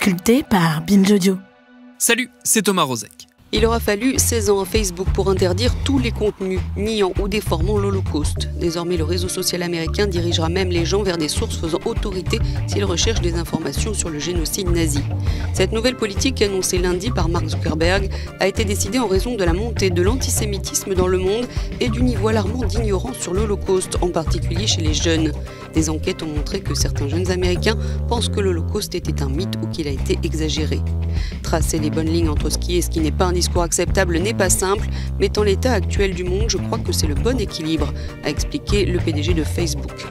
sculpté par Binge Audio. Salut, c'est Thomas Rozek. Il aura fallu 16 ans à Facebook pour interdire tous les contenus niant ou déformant l'Holocauste. Désormais, le réseau social américain dirigera même les gens vers des sources faisant autorité s'ils recherchent des informations sur le génocide nazi. Cette nouvelle politique, annoncée lundi par Mark Zuckerberg, a été décidée en raison de la montée de l'antisémitisme dans le monde et du niveau alarmant d'ignorance sur l'Holocauste, en particulier chez les jeunes. Des enquêtes ont montré que certains jeunes Américains pensent que l'Holocauste était un mythe ou qu'il a été exagéré. Tracer les bonnes lignes entre ce qui est et ce qui n'est pas un discours acceptable n'est pas simple, mais dans l'état actuel du monde, je crois que c'est le bon équilibre, a expliqué le PDG de Facebook.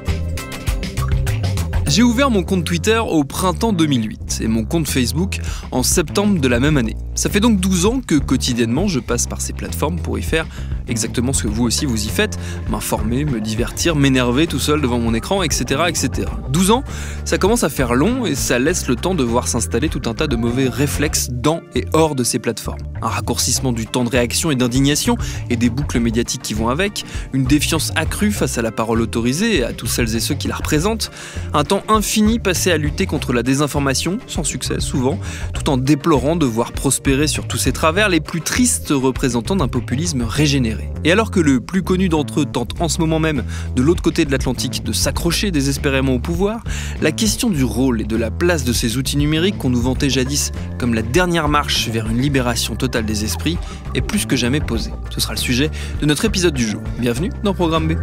J'ai ouvert mon compte Twitter au printemps 2008 et mon compte Facebook en septembre de la même année. Ça fait donc 12 ans que quotidiennement je passe par ces plateformes pour y faire exactement ce que vous aussi vous y faites, m'informer, me divertir, m'énerver tout seul devant mon écran, etc., etc. 12 ans, ça commence à faire long et ça laisse le temps de voir s'installer tout un tas de mauvais réflexes dans et hors de ces plateformes. Un raccourcissement du temps de réaction et d'indignation et des boucles médiatiques qui vont avec, une défiance accrue face à la parole autorisée et à tous celles et ceux qui la représentent, un temps infini passé à lutter contre la désinformation, sans succès souvent, tout en déplorant de voir prospérer sur tous ces travers les plus tristes représentants d'un populisme régénéré. Et alors que le plus connu d'entre eux tente en ce moment même, de l'autre côté de l'Atlantique, de s'accrocher désespérément au pouvoir, la question du rôle et de la place de ces outils numériques qu'on nous vantait jadis comme la dernière marche vers une libération totale des esprits est plus que jamais posée. Ce sera le sujet de notre épisode du jour. Bienvenue dans Programme B.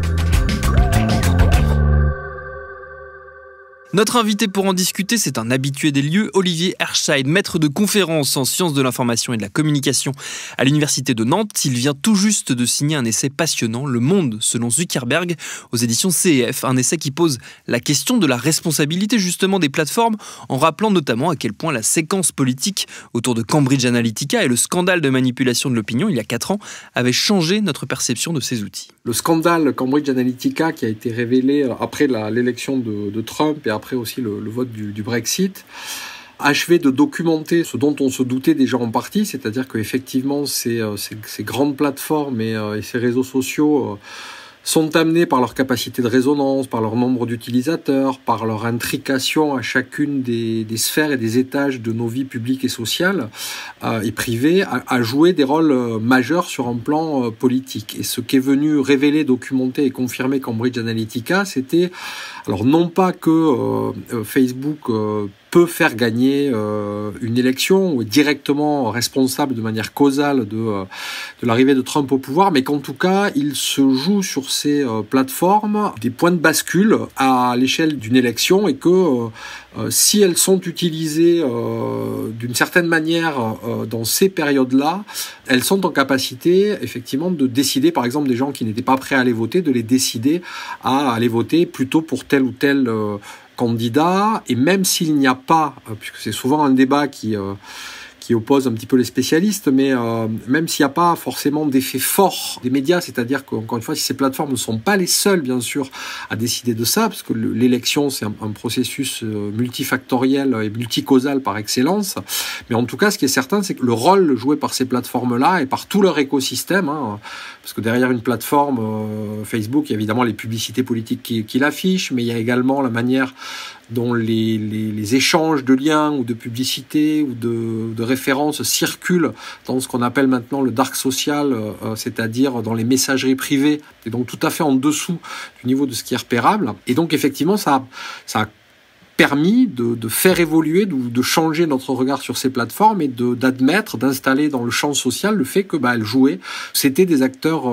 Notre invité pour en discuter, c'est un habitué des lieux, Olivier Herscheid, maître de conférences en sciences de l'information et de la communication à l'université de Nantes. Il vient tout juste de signer un essai passionnant, Le Monde selon Zuckerberg, aux éditions CEF. Un essai qui pose la question de la responsabilité justement des plateformes, en rappelant notamment à quel point la séquence politique autour de Cambridge Analytica et le scandale de manipulation de l'opinion il y a 4 ans avaient changé notre perception de ces outils. Le scandale Cambridge Analytica qui a été révélé après l'élection de Trump et après aussi le vote du Brexit, achevé de documenter ce dont on se doutait déjà en partie, c'est-à-dire qu'effectivement ces grandes plateformes et ces réseaux sociaux sont amenés par leur capacité de résonance, par leur nombre d'utilisateurs, par leur intrication à chacune des sphères et des étages de nos vies publiques et sociales et privées, à jouer des rôles majeurs sur un plan politique. Et ce qu'est venu révéler, documenter et confirmer Cambridge Analytica, c'était alors non pas que Facebook peut faire gagner une élection ou est directement responsable de manière causale de l'arrivée de Trump au pouvoir, mais qu'en tout cas, il se joue sur ces plateformes des points de bascule à l'échelle d'une élection et que si elles sont utilisées d'une certaine manière dans ces périodes-là, elles sont en capacité effectivement de décider, par exemple, des gens qui n'étaient pas prêts à aller voter, de les décider à aller voter plutôt pour tel ou tel candidat, et même s'il n'y a pas, puisque c'est souvent un débat qui oppose un petit peu les spécialistes, mais même s'il n'y a pas forcément d'effet fort des médias, c'est-à-dire qu'encore une fois, si ces plateformes ne sont pas les seules, bien sûr, à décider de ça, parce que l'élection, c'est un processus multifactoriel et multicausal par excellence, mais en tout cas, ce qui est certain, c'est que le rôle joué par ces plateformes-là et par tout leur écosystème, parce que derrière une plateforme, Facebook, il y a évidemment les publicités politiques qui l'affichent, mais il y a également la manière dont les échanges de liens ou de publicités ou de références circulent dans ce qu'on appelle maintenant le dark social, c'est-à-dire dans les messageries privées, et donc tout à fait en dessous du niveau de ce qui est repérable. Et donc effectivement, ça a permis de faire évoluer, de changer notre regard sur ces plateformes et d'admettre, d'installer dans le champ social le fait que elles jouaient. C'était des acteurs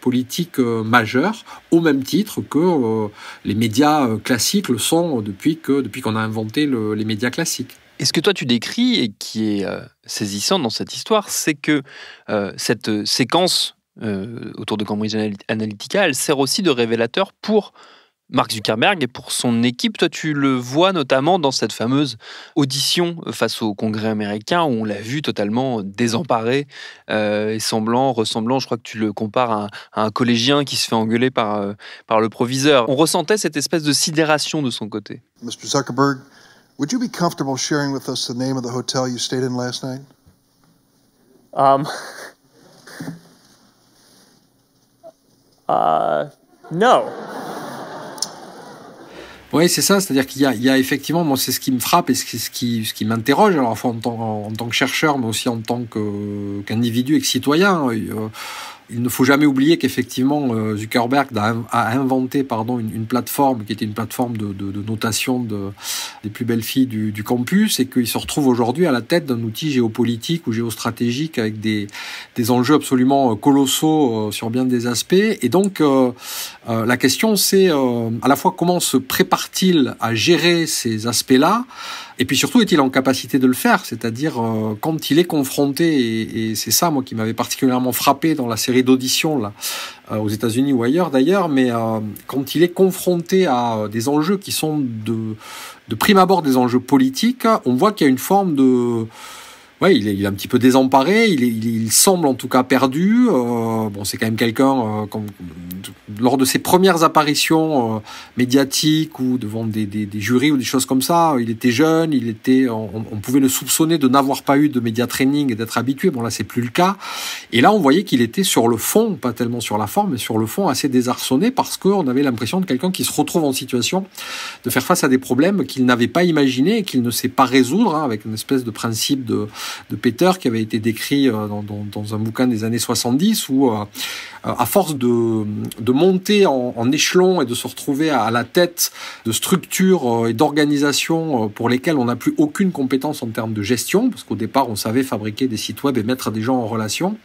politiques majeurs, au même titre que les médias classiques le sont depuis qu'on a inventé les médias classiques. Et ce que toi tu décris et qui est saisissant dans cette histoire, c'est que cette séquence autour de Cambridge Analytica, elle sert aussi de révélateur pour Mark Zuckerberg et pour son équipe. Toi, tu le vois notamment dans cette fameuse audition face au Congrès américain où on l'a vu totalement désemparé et ressemblant, je crois que tu le compares à un collégien qui se fait engueuler par le proviseur. On ressentait cette espèce de sidération de son côté. Mr. Zuckerberg, would you be comfortable sharing with us the name of the hotel you stayed in last night? No. Oui, c'est ça, c'est-à-dire qu'il y a effectivement, moi c'est ce qui me frappe et ce qui m'interroge, alors à la fois en tant que chercheur, mais aussi en tant qu'individu et que citoyen. Il ne faut jamais oublier qu'effectivement Zuckerberg a inventé une plateforme qui était une plateforme de notation des plus belles filles du campus, et qu'il se retrouve aujourd'hui à la tête d'un outil géopolitique ou géostratégique avec des enjeux absolument colossaux sur bien des aspects. Et donc la question c'est à la fois comment se prépare-t-il à gérer ces aspects-là, et puis surtout est-il en capacité de le faire, c'est-à-dire quand il est confronté, et c'est ça moi qui m'avait particulièrement frappé dans la série d'auditions là, aux États-Unis ou ailleurs d'ailleurs, mais quand il est confronté à des enjeux qui sont de prime abord des enjeux politiques, on voit qu'il y a une forme de... Ouais, il est un petit peu désemparé, il semble en tout cas perdu. Bon, c'est quand même quelqu'un, lors de ses premières apparitions médiatiques ou devant des jurys ou des choses comme ça, il était jeune, on pouvait le soupçonner de n'avoir pas eu de média training et d'être habitué. Bon, là, c'est plus le cas. Et là, on voyait qu'il était sur le fond, pas tellement sur la forme, mais sur le fond assez désarçonné, parce qu'on avait l'impression de quelqu'un qui se retrouve en situation de faire face à des problèmes qu'il n'avait pas imaginés et qu'il ne sait pas résoudre, avec une espèce de principe de Peter qui avait été décrit dans un bouquin des années 70, où à force de monter en échelon et de se retrouver à la tête de structures et d'organisations pour lesquelles on n'a plus aucune compétence en termes de gestion, parce qu'au départ on savait fabriquer des sites web et mettre des gens en relation,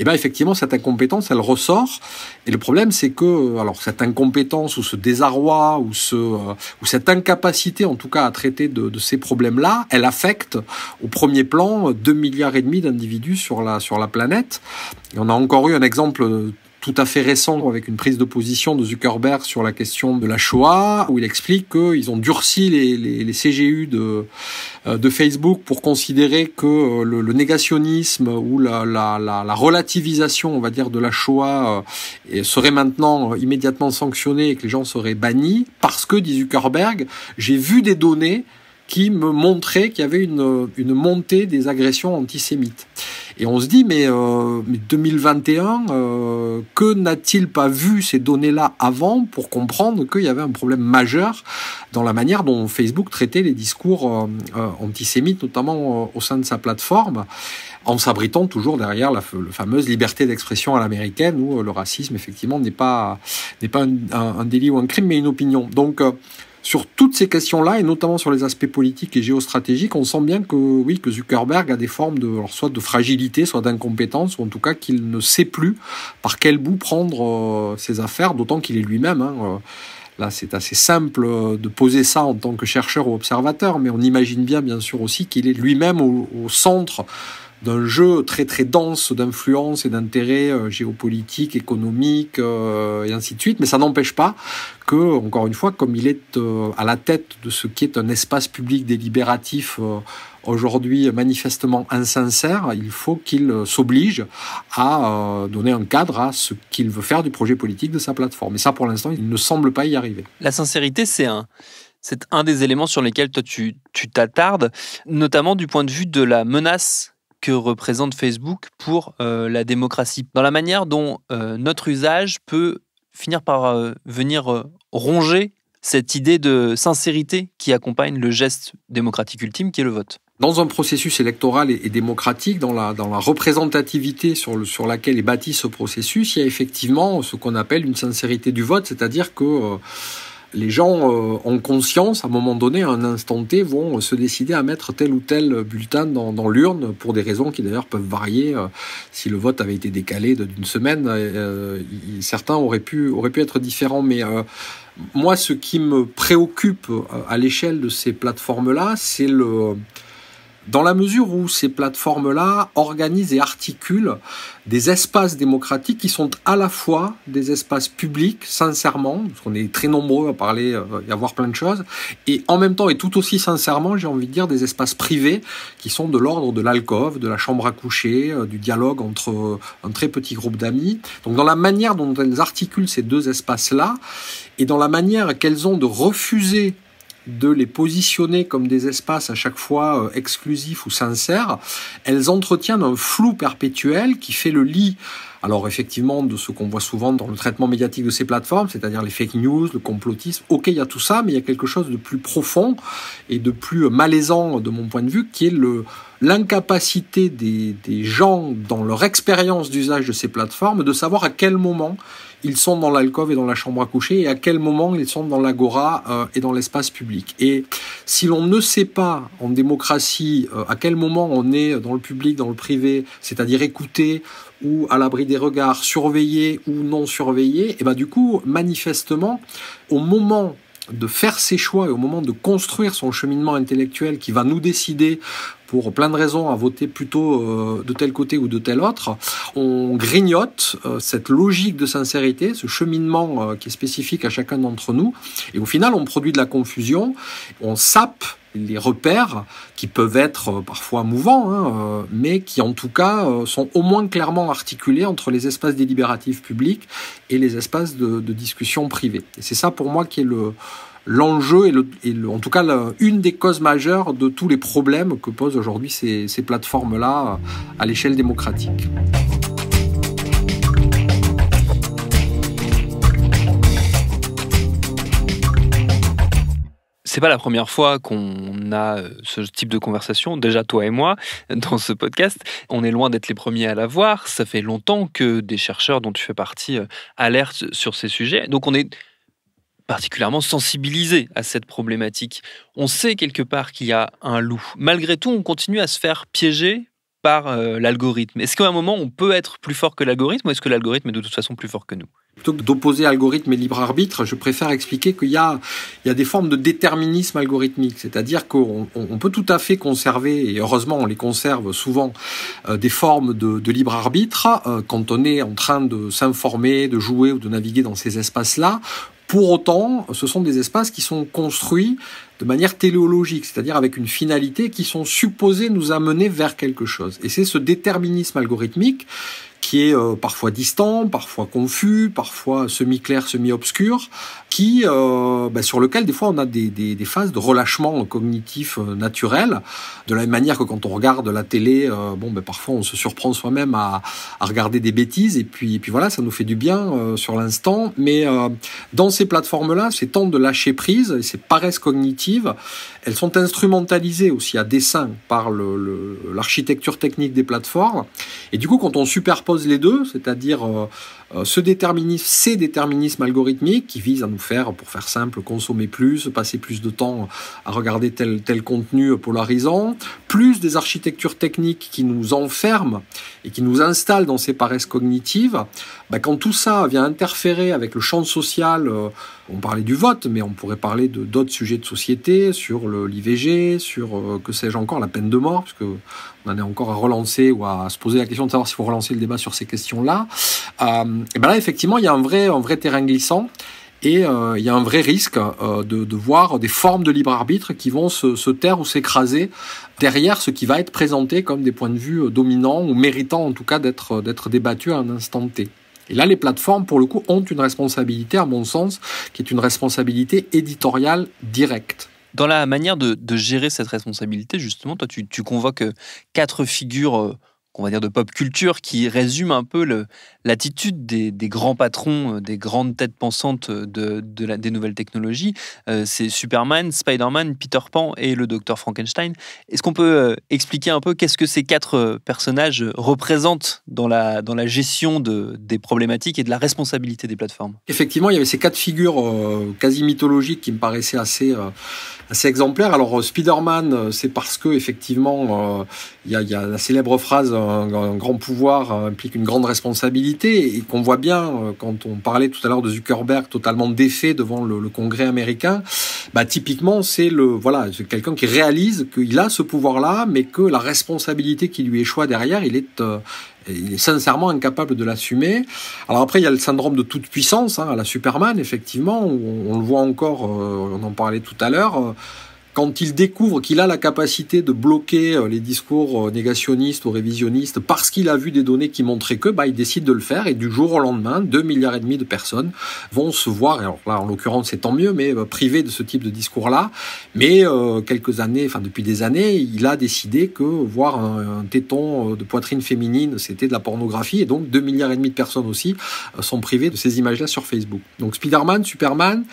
et bien effectivement cette incompétence elle ressort. Et le problème c'est que alors cette incompétence ou ce désarroi ou cette incapacité en tout cas à traiter de ces problèmes-là, elle affecte au premier plan 2,5 milliards d'individus sur la planète. Et on a encore eu un exemple tout à fait récent avec une prise de position de Zuckerberg sur la question de la Shoah, où il explique qu'ils ont durci les CGU de Facebook pour considérer que le négationnisme ou la relativisation, on va dire, de la Shoah serait maintenant immédiatement sanctionné et que les gens seraient bannis, parce que, dit Zuckerberg, j'ai vu des données qui me montrait qu'il y avait une montée des agressions antisémites. Et on se dit, mais 2021, que n'a-t-il pas vu ces données-là avant pour comprendre qu'il y avait un problème majeur dans la manière dont Facebook traitait les discours antisémites, notamment au sein de sa plateforme, en s'abritant toujours derrière la fameuse liberté d'expression à l'américaine, où le racisme, effectivement, n'est pas un délit ou un crime, mais une opinion. Donc, sur toutes ces questions-là, et notamment sur les aspects politiques et géostratégiques, on sent bien que Zuckerberg a des formes soit de fragilité, soit d'incompétence, ou en tout cas qu'il ne sait plus par quel bout prendre ses affaires, d'autant qu'il est lui-même. Là, c'est assez simple de poser ça en tant que chercheur ou observateur, mais on imagine bien sûr aussi qu'il est lui-même au centre d'un jeu très très dense d'influences et d'intérêts géopolitiques, économiques et ainsi de suite. Mais ça n'empêche pas que, encore une fois, comme il est à la tête de ce qui est un espace public délibératif aujourd'hui manifestement insincère, il faut qu'il s'oblige à donner un cadre à ce qu'il veut faire du projet politique de sa plateforme. Et ça, pour l'instant, il ne semble pas y arriver. La sincérité, c'est un des éléments sur lesquels toi tu t'attardes, notamment du point de vue de la menace que représente Facebook pour la démocratie, dans la manière dont notre usage peut finir par venir ronger cette idée de sincérité qui accompagne le geste démocratique ultime qui est le vote. Dans un processus électoral et démocratique, dans la représentativité sur laquelle est bâti ce processus, il y a effectivement ce qu'on appelle une sincérité du vote, c'est-à-dire que les gens en conscience, à un moment donné, à un instant T, vont se décider à mettre tel ou tel bulletin dans l'urne, pour des raisons qui d'ailleurs peuvent varier. Si le vote avait été décalé d'une semaine, certains auraient pu être différents. Mais moi, ce qui me préoccupe à l'échelle de ces plateformes-là, c'est dans la mesure où ces plateformes-là organisent et articulent des espaces démocratiques qui sont à la fois des espaces publics, sincèrement, parce qu'on est très nombreux à parler et à voir plein de choses, et en même temps, et tout aussi sincèrement, j'ai envie de dire, des espaces privés qui sont de l'ordre de l'alcôve, de la chambre à coucher, du dialogue entre un très petit groupe d'amis. Donc dans la manière dont elles articulent ces deux espaces-là, et dans la manière qu'elles ont de refuser de les positionner comme des espaces à chaque fois exclusifs ou sincères, elles entretiennent un flou perpétuel qui fait le lit, alors effectivement, de ce qu'on voit souvent dans le traitement médiatique de ces plateformes, c'est-à-dire les fake news, le complotisme. Ok, il y a tout ça, mais il y a quelque chose de plus profond et de plus malaisant de mon point de vue, qui est l'incapacité des gens, dans leur expérience d'usage de ces plateformes, de savoir à quel moment ils sont dans l'alcôve et dans la chambre à coucher et à quel moment ils sont dans l'agora et dans l'espace public. Et si l'on ne sait pas en démocratie à quel moment on est dans le public, dans le privé, c'est-à-dire écouté ou à l'abri des regards, surveillé ou non surveillé, et ben du coup, manifestement, au moment de faire ses choix et au moment de construire son cheminement intellectuel qui va nous décider pour plein de raisons à voter plutôt de tel côté ou de tel autre, on grignote cette logique de sincérité, ce cheminement qui est spécifique à chacun d'entre nous, et au final on produit de la confusion, on sape les repères qui peuvent être parfois mouvants, mais qui en tout cas sont au moins clairement articulés entre les espaces délibératifs publics et les espaces de discussion privée. Et c'est ça pour moi qui est l'enjeu et en tout cas une des causes majeures de tous les problèmes que posent aujourd'hui ces plateformes-là à l'échelle démocratique. C'est pas la première fois qu'on a ce type de conversation, déjà toi et moi, dans ce podcast. On est loin d'être les premiers à l'avoir. Ça fait longtemps que des chercheurs dont tu fais partie alertent sur ces sujets. Donc on est particulièrement sensibilisés à cette problématique. On sait quelque part qu'il y a un loup. Malgré tout, on continue à se faire piéger par l'algorithme. Est-ce qu'à un moment, on peut être plus fort que l'algorithme ou est-ce que l'algorithme est de toute façon plus fort que nous ? Plutôt que d'opposer algorithme et libre arbitre, je préfère expliquer qu'il y a des formes de déterminisme algorithmique. C'est-à-dire qu'on peut tout à fait conserver, et heureusement on les conserve souvent, des formes de libre arbitre quand on est en train de s'informer, de jouer ou de naviguer dans ces espaces-là. Pour autant, ce sont des espaces qui sont construits de manière téléologique, c'est-à-dire avec une finalité qui sont supposés nous amener vers quelque chose. Et c'est ce déterminisme algorithmique qui est parfois distant, parfois confus, parfois semi-clair, semi-obscur, sur lequel des fois on a des phases de relâchement cognitif naturel, de la même manière que quand on regarde la télé, parfois on se surprend soi-même à regarder des bêtises, et puis voilà, ça nous fait du bien sur l'instant, mais dans ces plateformes-là, ces temps de lâcher prise, et ces paresses cognitives, elles sont instrumentalisées aussi à dessein par l'architecture technique des plateformes, et du coup quand on superpose les deux, c'est-à-dire ces déterminismes algorithmiques qui visent à nous faire, pour faire simple, consommer plus, passer plus de temps à regarder tel contenu polarisant, plus des architectures techniques qui nous enferment et qui nous installent dans ces paresses cognitives, quand tout ça vient interférer avec le champ social, on parlait du vote, mais on pourrait parler d'autres sujets de société, sur l'IVG, sur, que sais-je encore, la peine de mort, parce que on en est encore à relancer ou à se poser la question de savoir s'il faut relancer le débat sur ces questions-là. Là, effectivement, il y a un vrai terrain glissant et il y a un vrai risque de voir des formes de libre arbitre qui vont se taire ou s'écraser derrière ce qui va être présenté comme des points de vue dominants ou méritants en tout cas d'être débattus à un instant T. Et là, les plateformes, pour le coup, ont une responsabilité, à mon sens, qui est une responsabilité éditoriale directe. Dans la manière de gérer cette responsabilité, justement, toi, tu convoques 4 figures, qu'on va dire, de pop culture qui résument un peu l'attitude des grands patrons, des grandes têtes pensantes des nouvelles technologies. C'est Superman, Spider-Man, Peter Pan et le docteur Frankenstein. Est-ce qu'on peut expliquer un peu qu'est-ce que ces 4 personnages représentent dans la gestion des problématiques et de la responsabilité des plateformes ? Effectivement, il y avait ces 4 figures quasi mythologiques qui me paraissaient assez exemplaires. Alors Spider-Man, c'est parce que effectivement, il y a la célèbre phrase un grand pouvoir implique une grande responsabilité, et qu'on voit bien quand on parlait tout à l'heure de Zuckerberg totalement défait devant le Congrès américain. Typiquement, c'est quelqu'un qui réalise qu'il a ce pouvoir-là, mais que la responsabilité qui lui échoit derrière, il est sincèrement incapable de l'assumer. Alors après, il y a le syndrome de toute puissance, à la Superman, effectivement, où on le voit encore, on en parlait tout à l'heure, quand il découvre qu'il a la capacité de bloquer les discours négationnistes ou révisionnistes parce qu'il a vu des données qui montraient que, il décide de le faire, et du jour au lendemain, 2,5 milliards de personnes vont se voir, alors là, en l'occurrence, c'est tant mieux, mais privées de ce type de discours-là. Mais depuis des années, il a décidé que voir un téton de poitrine féminine, c'était de la pornographie, et donc 2,5 milliards de personnes aussi sont privées de ces images-là sur Facebook. Donc Spider-Man, Superman.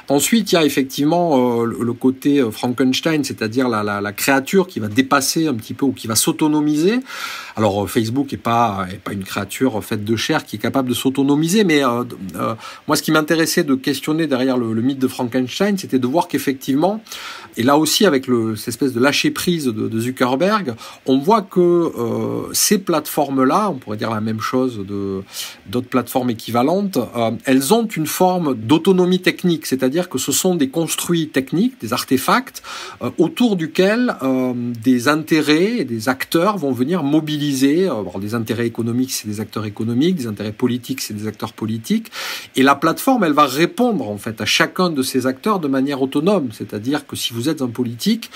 Ensuite, il y a effectivement le côté Frankenstein, c'est-à-dire la créature qui va dépasser un petit peu ou qui va s'autonomiser. Alors Facebook est pas une créature faite de chair qui est capable de s'autonomiser, mais moi, ce qui m'intéressait de questionner derrière le mythe de Frankenstein, c'était de voir qu'effectivement, et là aussi avec cette espèce de lâcher prise de Zuckerberg, on voit que ces plateformes-là, on pourrait dire la même chose d'autres plateformes équivalentes, elles ont une forme d'autonomie technique, c'est-à-dire que ce sont des construits techniques, des artefacts, autour duquel des intérêts et des acteurs vont venir mobiliser, des intérêts économiques, c'est des acteurs économiques, des intérêts politiques, c'est des acteurs politiques, et la plateforme, elle va répondre en fait à chacun de ces acteurs de manière autonome, c'est-à-dire que si vous êtes un politique,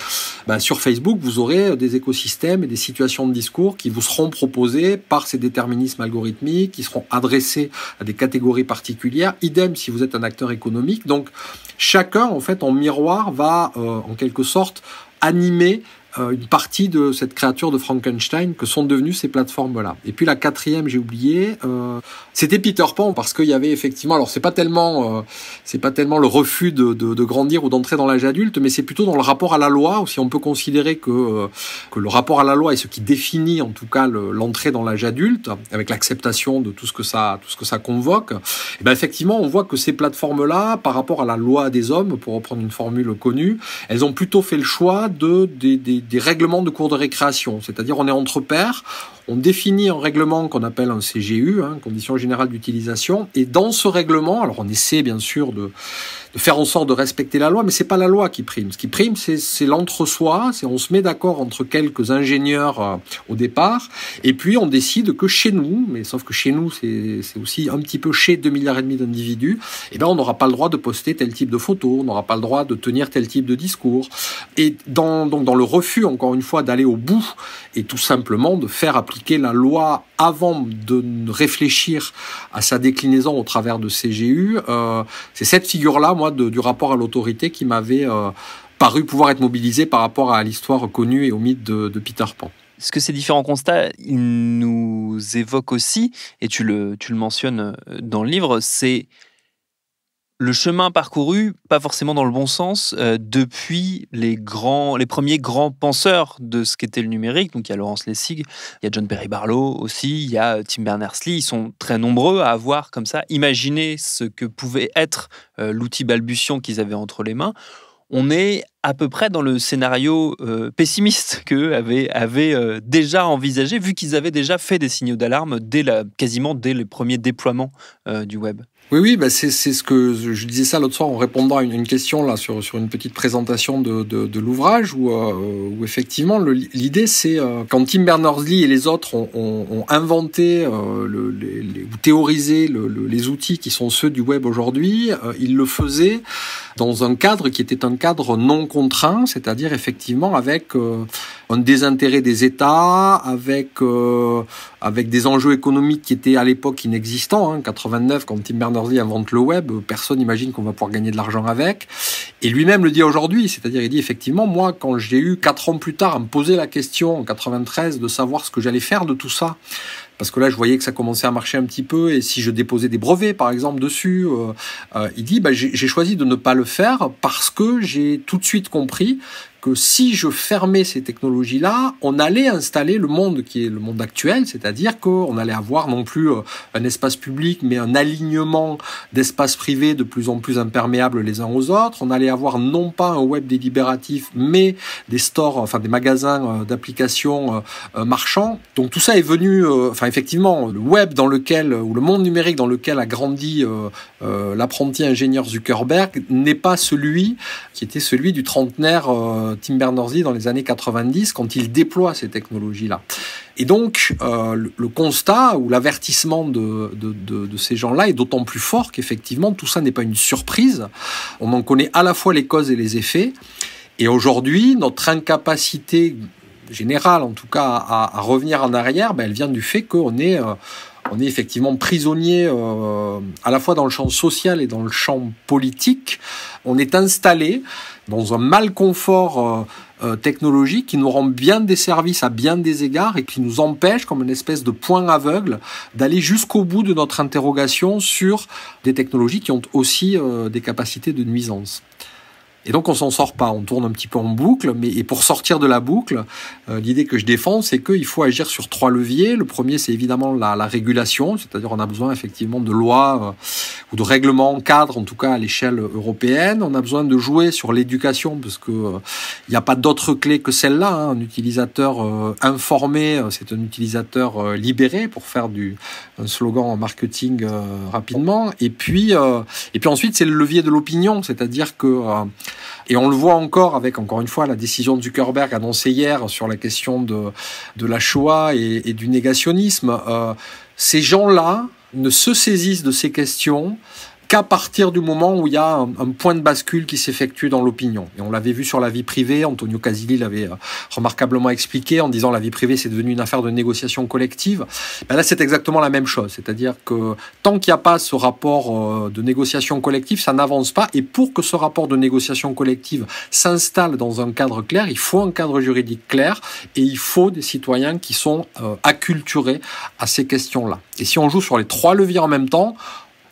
sur Facebook, vous aurez des écosystèmes et des situations de discours qui vous seront proposés par ces déterminismes algorithmiques, qui seront adressés à des catégories particulières. Idem si vous êtes un acteur économique. Donc, chacun, en fait, en miroir, va, en quelque sorte, animer une partie de cette créature de Frankenstein que sont devenues ces plateformes-là. Et puis la quatrième, j'ai oublié, c'était Peter Pan, parce qu'il y avait effectivement, alors c'est pas tellement le refus de grandir ou d'entrer dans l'âge adulte, mais c'est plutôt dans le rapport à la loi, ou si on peut considérer que le rapport à la loi est ce qui définit en tout cas l'entrée dans l'âge adulte, avec l'acceptation de tout ce que ça convoque. Et effectivement, on voit que ces plateformes-là, par rapport à la loi des hommes, pour reprendre une formule connue, elles ont plutôt fait le choix des règlements de cours de récréation, c'est-à-dire on est entre pairs, on définit un règlement qu'on appelle un CGU, conditions générales d'utilisation, et dans ce règlement, alors on essaie bien sûr de faire en sorte de respecter la loi, mais c'est pas la loi qui prime. Ce qui prime, c'est l'entre-soi, c'est on se met d'accord entre quelques ingénieurs au départ, et puis on décide que chez nous, mais sauf que chez nous, c'est aussi un petit peu chez 2,5 milliards d'individus, on n'aura pas le droit de poster tel type de photo, on n'aura pas le droit de tenir tel type de discours. Et dans le refus, encore une fois, d'aller au bout, et tout simplement de faire appliquer la loi avant de réfléchir à sa déclinaison au travers de CGU, c'est cette figure-là, moi, du rapport à l'autorité qui m'avait paru pouvoir être mobilisée par rapport à l'histoire connue et au mythe de Peter Pan. Ce que ces différents constats, ils nous évoquent aussi, et tu le mentionnes dans le livre, c'est le chemin parcouru, pas forcément dans le bon sens, depuis les premiers grands penseurs de ce qu'était le numérique. Donc il y a Laurence Lessig, il y a John Perry Barlow aussi, il y a Tim Berners-Lee. Ils sont très nombreux à avoir comme ça imaginé ce que pouvait être l'outil balbutiant qu'ils avaient entre les mains. On est à peu près dans le scénario pessimiste qu'eux avaient déjà envisagé, vu qu'ils avaient déjà fait des signaux d'alarme quasiment dès les premiers déploiements du web. Oui, c'est ce que je disais ça l'autre soir en répondant à une question là sur une petite présentation de l'ouvrage où effectivement l'idée c'est quand Tim Berners-Lee et les autres ont inventé ou théorisé les outils qui sont ceux du web aujourd'hui, ils le faisaient dans un cadre qui était un cadre non contraint, c'est-à-dire effectivement avec un désintérêt des États, avec des enjeux économiques qui étaient à l'époque inexistants. En 89, quand Tim Berners-Lee invente le web, personne n'imagine qu'on va pouvoir gagner de l'argent avec. Et lui-même le dit aujourd'hui, c'est-à-dire il dit effectivement, moi, quand j'ai eu 4 ans plus tard à me poser la question, en 93, de savoir ce que j'allais faire de tout ça, parce que là, je voyais que ça commençait à marcher un petit peu, et si je déposais des brevets, par exemple, dessus, il dit, j'ai choisi de ne pas le faire parce que j'ai tout de suite compris que si je fermais ces technologies-là, on allait installer le monde qui est le monde actuel, c'est-à-dire qu'on allait avoir non plus un espace public, mais un alignement d'espaces privés de plus en plus imperméables les uns aux autres. On allait avoir non pas un web délibératif, mais des stores, enfin des magasins d'applications marchands. Donc tout ça est venu, effectivement, le web dans lequel, ou le monde numérique dans lequel a grandi l'apprenti ingénieur Zuckerberg n'est pas celui qui était celui du trentenaire Tim Berners-Lee dans les années 90 quand il déploie ces technologies-là. Et donc, le constat ou l'avertissement de ces gens-là est d'autant plus fort qu'effectivement, tout ça n'est pas une surprise. On en connaît à la fois les causes et les effets. Et aujourd'hui, notre incapacité générale, en tout cas, à revenir en arrière, elle vient du fait qu'on est effectivement prisonnier à la fois dans le champ social et dans le champ politique. On est installé dans un mal-confort technologique qui nous rend bien des services à bien des égards et qui nous empêche, comme une espèce de point aveugle, d'aller jusqu'au bout de notre interrogation sur des technologies qui ont aussi des capacités de nuisance. Et donc on s'en sort pas, on tourne un petit peu en boucle, et pour sortir de la boucle, l'idée que je défends, c'est qu'il faut agir sur 3 leviers. Le premier, c'est évidemment la régulation, c'est-à-dire on a besoin effectivement de lois ou de règlements cadres, en tout cas à l'échelle européenne. On a besoin de jouer sur l'éducation, parce que il n'y a pas d'autre clé que celle-là. Un utilisateur informé, c'est un utilisateur libéré, pour faire un slogan en marketing rapidement. Et puis ensuite, c'est le levier de l'opinion, c'est-à-dire que et on le voit encore une fois, la décision de Zuckerberg annoncée hier sur la question de la Shoah et du négationnisme. Ces gens-là ne se saisissent de ces questions qu'à partir du moment où il y a un point de bascule qui s'effectue dans l'opinion. Et on l'avait vu sur la vie privée, Antonio Casilli l'avait remarquablement expliqué en disant la vie privée c'est devenu une affaire de négociation collective. Là c'est exactement la même chose, c'est-à-dire que tant qu'il n'y a pas ce rapport de négociation collective, ça n'avance pas, et pour que ce rapport de négociation collective s'installe dans un cadre clair, il faut un cadre juridique clair et il faut des citoyens qui sont acculturés à ces questions-là. Et si on joue sur les 3 leviers en même temps,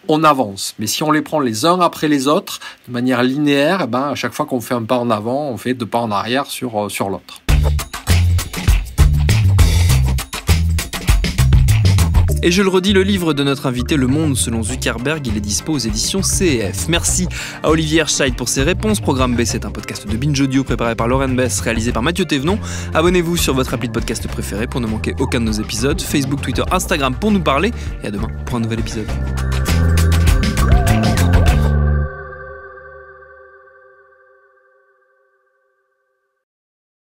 on avance. Mais si on les prend les uns après les autres, de manière linéaire, à chaque fois qu'on fait un pas en avant, on fait 2 pas en arrière sur l'autre. Et je le redis, le livre de notre invité, Le Monde selon Zuckerberg, il est dispo aux éditions CEF. Merci à Olivier Herscheid pour ses réponses. Programme B, c'est un podcast de Binge Audio préparé par Lauren Bess, réalisé par Mathieu Thévenon. Abonnez-vous sur votre appli de podcast préféré pour ne manquer aucun de nos épisodes. Facebook, Twitter, Instagram pour nous parler. Et à demain pour un nouvel épisode.